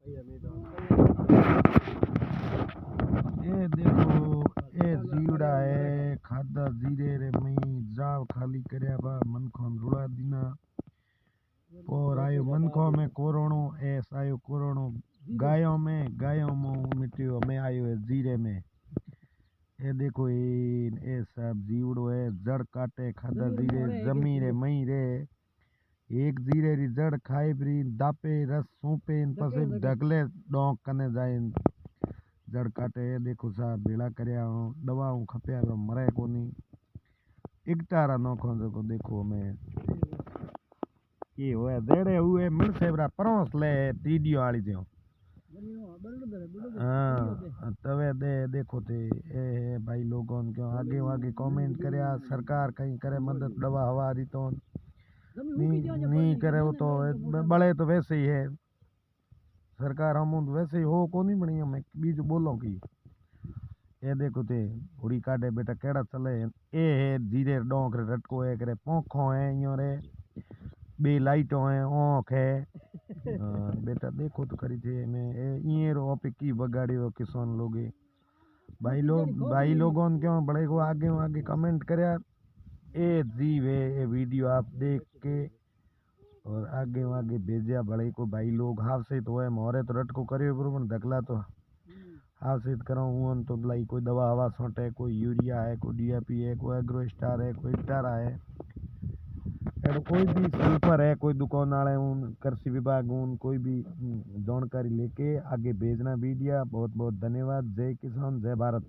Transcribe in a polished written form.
ये देखो, ये जीवड़ा है खादा जीरे रे मई जाव खाली करया बा मन को रुड़ा दीना और आयो मन को में कोरोनो ऐस आयो कोरोनो गायों में मिट्टियों में आयो है जीरे में। ये देखो ये सब जीवड़ो है जड़ काटे खादा जीरे जमी रे मई रे एक जीरे री जड़ खाए प्री दापे रस सूपे पसे ढगले डोंक कने जाए जड़ काटे। देखो साहब भेड़ा करया दवाऊं खपया तो मरे कोनी इकटारा नोखो जो देखो मैं ये होया जेड़े हुए मिल सेबरा परोस ले टीडियो वाली जो हाँ तवे दे देखो ते ए भाई लोगों क्यों आगे आगे कमेंट करया सरकार कहीं करे मदद दवा हवा दी तो नहीं करे वो तो बड़े तो वैसे ही है सरकार हम वैसे ही हो को नहीं बनी मैं बीज बोलो की ये देखो ते उड़ी काटे बेटा केड़ा चले ए है जीरे डोंक रे रटको है करे पोखो है यो रे बे लाइटों है ओंख है बेटा देखो तो करी थे मैं ये रो पे की बगाड़ी हो किसान लोग भाई लोगों क्यों बड़े को आगे आगे कमेंट करया ए जी वे ये वीडियो आप देख के और आगे आगे भेजा बड़े को भाई लोग हाफ से तो है मोरे तो रटको करियो पर धकला तो हाफ से करो हुन तो लाई कोई दवा हवा सोटे कोई यूरिया है कोई डीएपी है कोई एग्रो स्टार है कोई टारा है कोई भी सल्फर है कोई दुकान वाले उन कृषि विभाग उन कोई भी जानकारी लेके आगे भेजना वीडियो। बहुत बहुत धन्यवाद। जय किसान जय भारत।